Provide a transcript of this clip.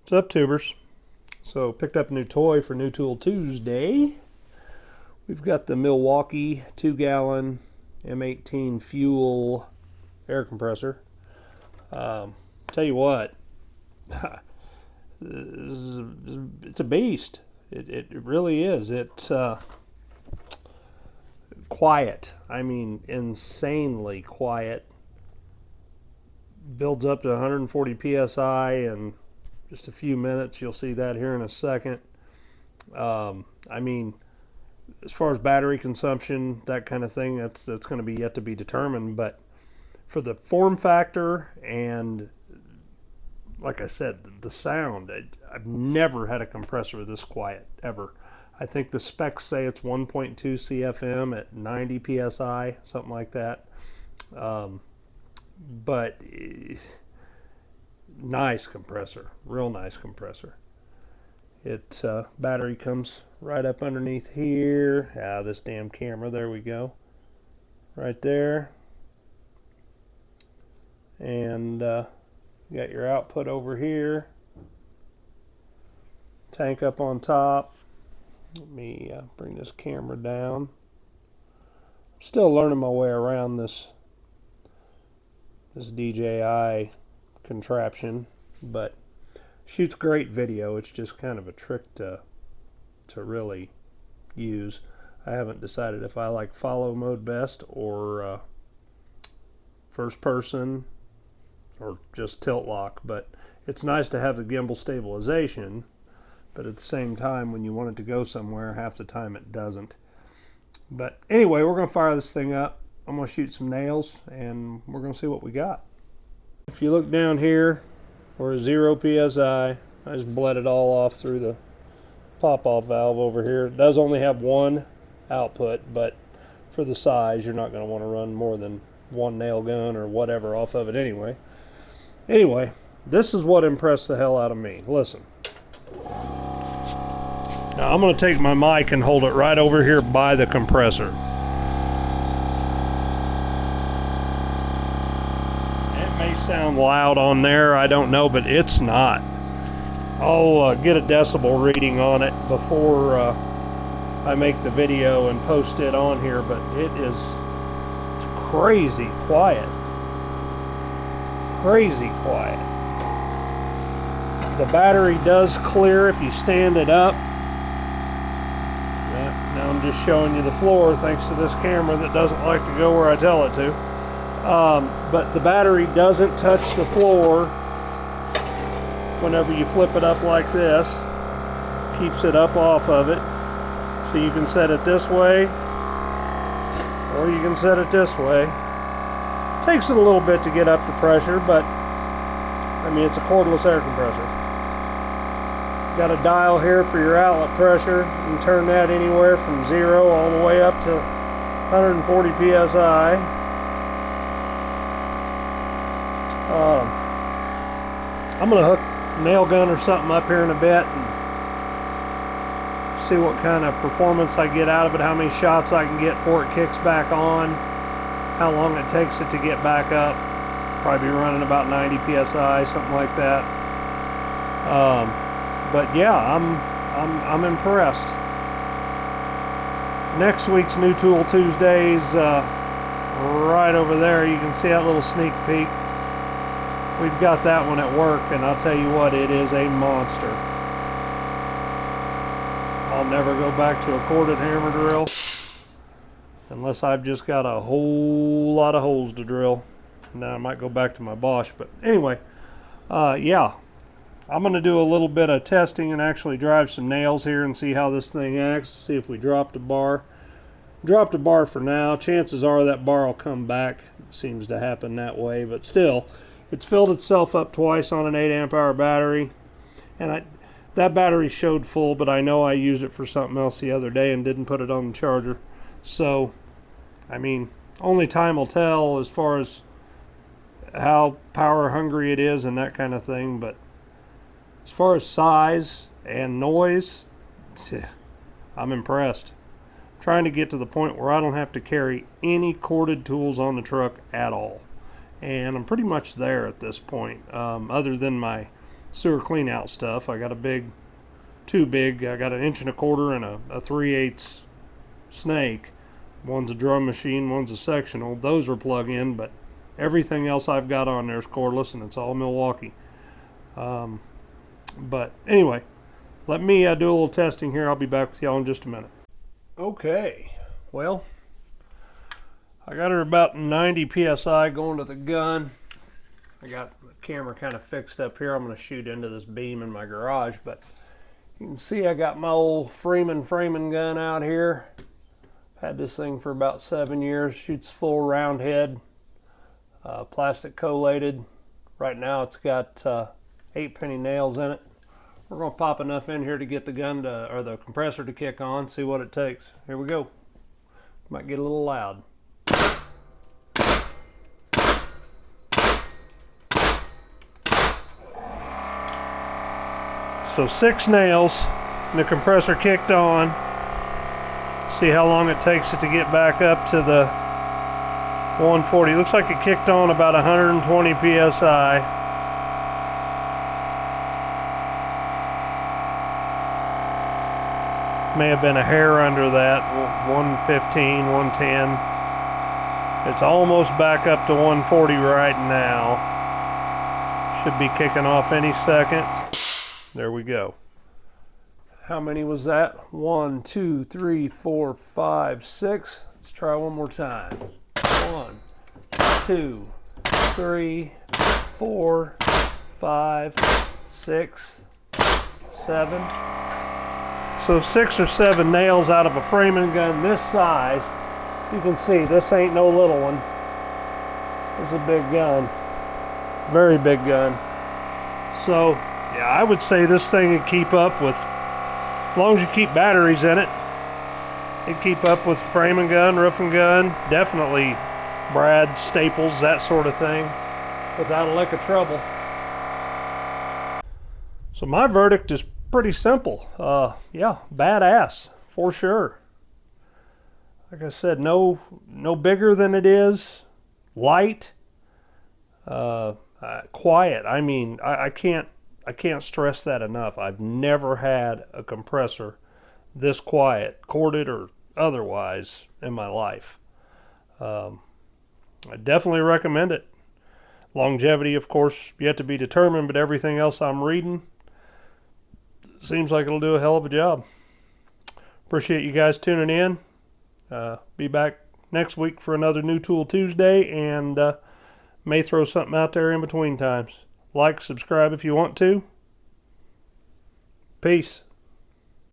What's up, tubers? So picked up a new toy for New Tool Tuesday. We've got the Milwaukee 2-gallon M18 Fuel air compressor. Tell you what, it's a beast. It really is. It's quiet. I mean, insanely quiet. Builds up to 140 psi in just a few minutes. You'll see that here in a second. I mean, as far as battery consumption, that kind of thing, that's going to be yet to be determined. But for the form factor and, like I said, the sound, I've never had a compressor this quiet, ever. I think the specs say it's 1.2 CFM at 90 psi, something like that. But nice compressor, real nice compressor. It battery comes right up underneath here. This damn camera, there we go, right there. And you got your output over here, tank up on top. Let me bring this camera down. I'm still learning my way around this DJI contraption, but shoots great video. It's just kind of a trick to really use. I haven't decided if I like follow mode best or first person or just tilt lock, but it's nice to have the gimbal stabilization, but at the same time, when you want it to go somewhere, half the time it doesn't. But anyway, we're going to fire this thing up. I'm going to shoot some nails, and we're going to see what we got. If you look down here, we're at 0 psi. I just bled it all off through the pop-off valve over here. It does only have one output, but for the size, you're not going to want to run more than one nail gun or whatever off of it anyway. Anyway, this is what impressed the hell out of me. Listen. Now I'm going to take my mic and hold it right over here by the compressor. It may sound loud on there, I don't know, but it's not. I'll get a decibel reading on it before I make the video and post it on here, but it's crazy quiet. Crazy quiet. The battery does clear if you stand it up. Now I'm just showing you the floor thanks to this camera that doesn't like to go where I tell it to. But the battery doesn't touch the floor whenever you flip it up like this. Keeps it up off of it. So you can set it this way, or you can set it this way. Takes it a little bit to get up the pressure, but I mean, it's a cordless air compressor. Got a dial here for your outlet pressure. You can turn that anywhere from 0 all the way up to 140 psi. I'm going to hook a nail gun or something up here in a bit and see what kind of performance I get out of it, how many shots I can get before it kicks back on, how long it takes it to get back up. Probably be running about 90 psi, something like that. But yeah, I'm impressed. Next week's New Tool Tuesdays, right over there, you can see that little sneak peek. We've got that one at work, and I'll tell you what, it is a monster. I'll never go back to a corded hammer drill unless I've just got a whole lot of holes to drill. Now I might go back to my Bosch, but anyway, yeah. I'm going to do a little bit of testing and actually drive some nails here and see how this thing acts, see if we dropped a bar. Dropped a bar for now. Chances are that bar will come back. It seems to happen that way, but still, it's filled itself up twice on an 8 amp hour battery, and that battery showed full, but I know I used it for something else the other day and didn't put it on the charger. So, I mean, only time will tell as far as how power hungry it is and that kind of thing, but as far as size and noise, I'm impressed. I'm trying to get to the point where I don't have to carry any corded tools on the truck at all. And I'm pretty much there at this point, other than my sewer clean out stuff. I got two big, I got an 1.25 inch and a 3/8 snake. One's a drum machine, one's a sectional. Those are plug-in, but everything else I've got on there is cordless, and it's all Milwaukee. But anyway, let me do a little testing here. I'll be back with y'all in just a minute. Okay, well, I got her about 90 psi going to the gun. I got the camera kind of fixed up here. I'm going to shoot into this beam in my garage, but you can see I got my old framing gun out here. Had this thing for about 7 years. Shoots full round head, plastic collated. Right now it's got 8-penny nails in it. We're going to pop enough in here to get the gun to, or the compressor to kick on, see what it takes. Here we go. Might get a little loud. So 6 nails, and the compressor kicked on. See how long it takes it to get back up to the 140. Looks like it kicked on about 120 psi. May have been a hair under that, 115, 110. It's almost back up to 140 right now. Should be kicking off any second. There we go. How many was that? 1, 2, 3, 4, 5, 6. Let's try one more time. 1, 2, 3, 4, 5, 6, 7. So 6 or 7 nails out of a framing gun this size. You can see this ain't no little one. It's a big gun. Very big gun. So yeah, I would say this thing would keep up with, as long as you keep batteries in it, it'd keep up with framing gun, roofing gun, definitely Brad, Staples, that sort of thing, without a lick of trouble. So my verdict is pretty simple. Yeah, badass for sure. Like I said, no bigger than it is, light, quiet. I mean, I can't stress that enough. I've never had a compressor this quiet, corded or otherwise, in my life. I definitely recommend it. Longevity, of course, yet to be determined, but everything else I'm reading seems like it'll do a hell of a job. Appreciate you guys tuning in. Be back next week for another New Tool Tuesday, and may throw something out there in between times. Like, subscribe if you want to. Peace.